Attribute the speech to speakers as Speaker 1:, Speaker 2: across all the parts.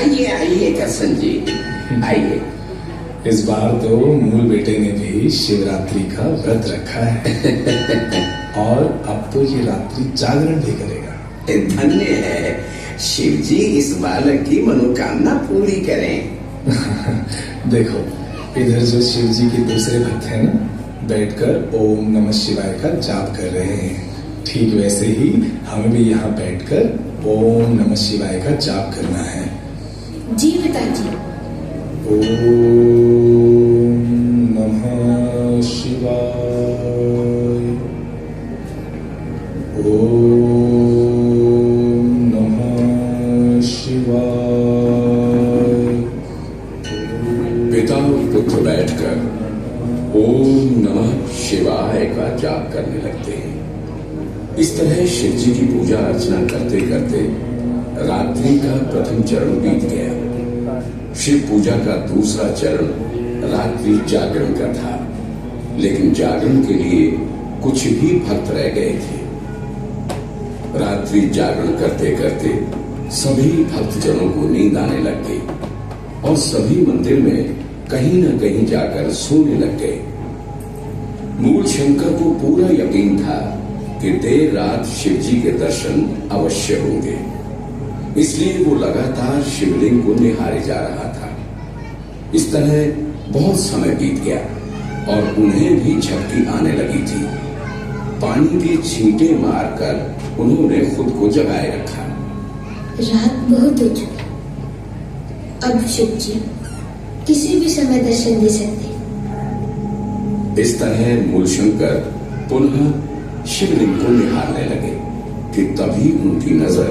Speaker 1: आइए आइए करसन जी, आइए।
Speaker 2: इस बार तो मूल बेटे ने भी शिवरात्रि का व्रत रखा है और अब तो ये रात्रि जागरण भी करेगा।
Speaker 1: धन्य है, शिव जी इस बालक की मनोकामना पूरी करें।
Speaker 2: देखो इधर जो शिव जी के दूसरे भक्त हैं ना, बैठकर ओम नमः शिवाय का जाप कर रहे हैं। ठीक वैसे ही हमें भी यहाँ बैठकर ओम नमः शिवाय का जाप करना है।
Speaker 3: जी पिताजी।
Speaker 2: ओम नमः शिवाय, ओम नमः शिवाय।
Speaker 1: पिता और पुत्र बैठकर ओम नमः शिवाय का जाप करने लगते हैं। इस तरह शिव जी की पूजा अर्चना करते करते रात्रि का प्रथम चरण बीत गया। शिव पूजा का दूसरा चरण रात्रि जागरण का था, लेकिन जागरण के लिए कुछ ही भक्त रह गए थे। रात्रि जागरण करते करते सभी भक्तजनों को नींद आने लग गई और सभी मंदिर में कहीं न कहीं जाकर सोने लग गए। मूल शंकर को पूरा यकीन था कि देर रात शिव जी के दर्शन अवश्य होंगे, इसलिए वो लगातार शिवलिंग को निहारे जा रहा था। इस तरह बहुत समय बीत गया और उन्हें भी झपकी आने लगी थी। पानी की छींटे मारकर उन्होंने खुद को जगाए रखा।
Speaker 3: रात बहुत हो चुकी, अब शिव जी किसी भी समय दर्शन दे सकते।
Speaker 1: इस तरह मूलशंकर पुनः शिवलिंग को निहारने लगे कि तभी उनकी नजर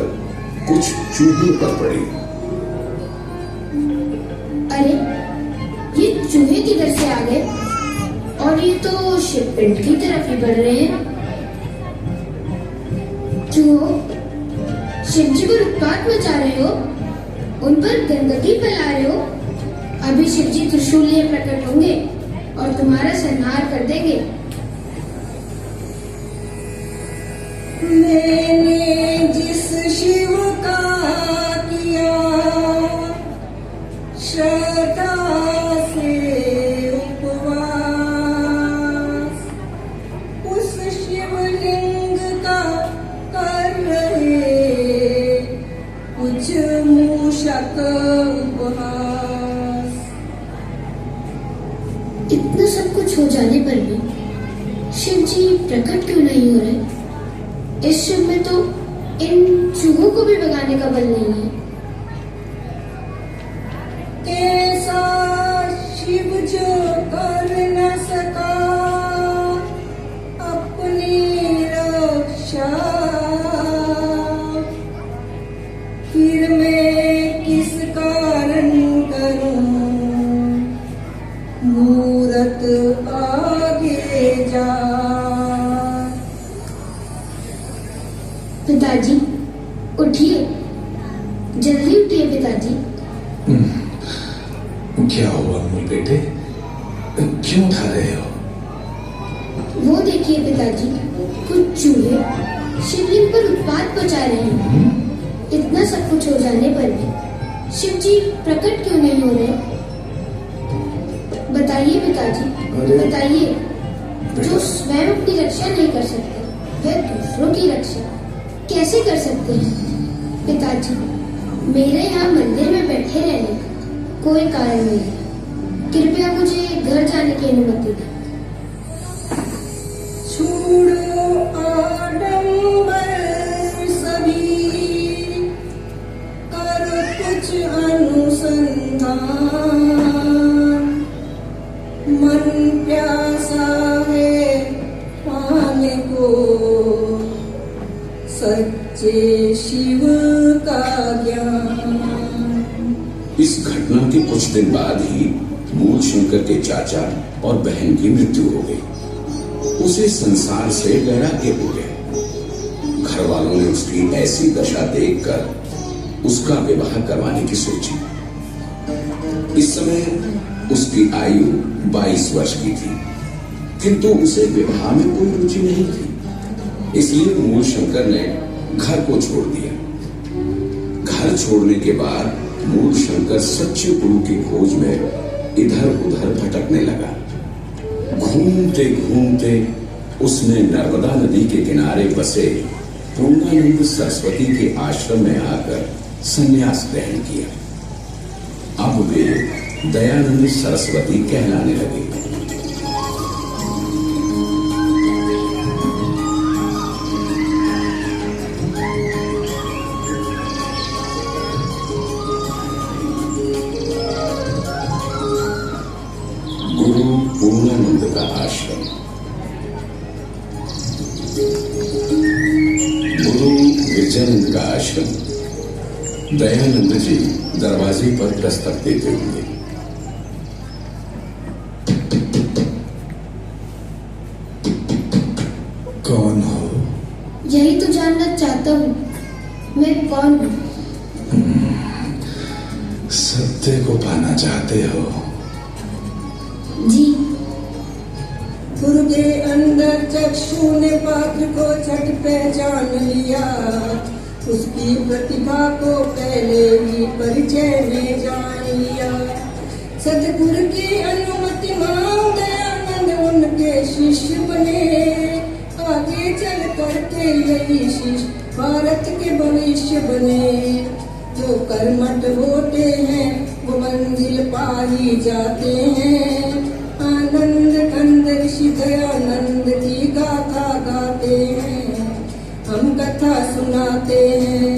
Speaker 1: कुछ चूहों पर पड़ी।
Speaker 3: अरे ये चूहे किधर से आ गए और ये तो शिवपिंड की तरफ ही बढ़ रहे हैं। चूहों, शिव जी पर उत्पात मचा रहे हो, उन पर गंदगी फैला रहे हो। अभी शिव जी त्रिशूल लिए प्रकट होंगे और तुम्हारा संहार कर देंगे।
Speaker 4: मैंने जिस शिव का किया श्रद्धा से उपवास, उस शिवलिंग का कर रहे कुछ मूषक उपहास।
Speaker 3: इतना सब कुछ हो जाने पर भी शिव जी प्रकट क्यों नहीं हो रहे? इस शिव में तो इन चूहों को भी भगाने का बल नहीं है।
Speaker 4: कैसा शिव जो कर न सका अपनी रक्षा, फिर मैं किस कारण करूं मूरत आगे जा।
Speaker 3: पिताजी उठिए, जल्दी उठिए पिताजी।
Speaker 2: क्या हुआ मूल बेटे, क्यों उठा रहे हो?
Speaker 3: वो देखिए पिताजी, कुछ चूहे शिवलिंग पर उत्पात मचा रहे हैं। इतना सब कुछ हो जाने पर भी शिव जी प्रकट क्यों नहीं हो रहे? बताइए पिताजी, बताइए। जो स्वयं अपनी रक्षा नहीं कर सकते, वह दूसरों की रक्षा कैसे कर सकते हैं? पिताजी, मेरे यहाँ मंदिर में बैठे रहने का कोई कारण नहीं है। कृपया मुझे घर जाने की अनुमति दें।
Speaker 4: छोड़ो आडंबर सभी, करो कुछ अनुसंधान। मन प्यासा है पाने को सच्चे शिव का ज्ञान।
Speaker 1: इस घटना के कुछ दिन बाद ही मूल शंकर के चाचा और बहन की मृत्यु हो गई। उसे संसार से वैराग्य हो गया। घर वालों ने उसकी ऐसी दशा देखकर उसका विवाह करवाने की सोची। इस समय उसकी आयु 22 वर्ष की थी, किंतु उसे विवाह में कोई रुचि नहीं थी। इसलिए मूल शंकर ने घर को छोड़ दिया। घर छोड़ने के बाद मूल शंकर सच्चे गुरु की खोज में इधर उधर भटकने लगा। घूमते घूमते उसने नर्मदा नदी के किनारे बसे पूर्णानंद सरस्वती के आश्रम में आकर संन्यास ग्रहण किया। अब वे दयानंद सरस्वती कहलाने लगे। गुरु पूर्णानंद का आश्रम। गुरु विजयानंद का आश्रम। दयानंद जी दरवाजे पर दस्तक देते होंगे।
Speaker 2: कौन हो?
Speaker 3: यही तो जानना चाहता हूँ, मैं कौन हूँ?
Speaker 2: सत्य को पाना चाहते हो?
Speaker 3: जी।
Speaker 4: गुरु के अंदर चक्षु ने पात्र को झट पहचान लिया, उसकी प्रतिभा को पहले ही परिचय में जान लिया। सदगुरु की अनुमति मांग दयानंद उनके शिष्य बने, आगे चल करके यही शिष्य भारत के भविष्य बने। जो कर्मठ होते हैं वो मंजिल पा ही जाते हैं। आनंद कंद ऋषि दयानंद की गाथा गाते हैं, हम कथा सुनाते हैं।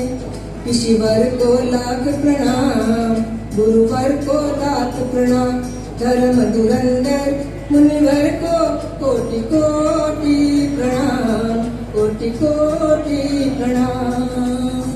Speaker 4: ऋषिवर को लाख प्रणाम, गुरुवर को लाख प्रणाम। धर्म धुरंधर मुनिवर को कोटि कोटि प्रणाम, कोटि कोटि प्रणाम।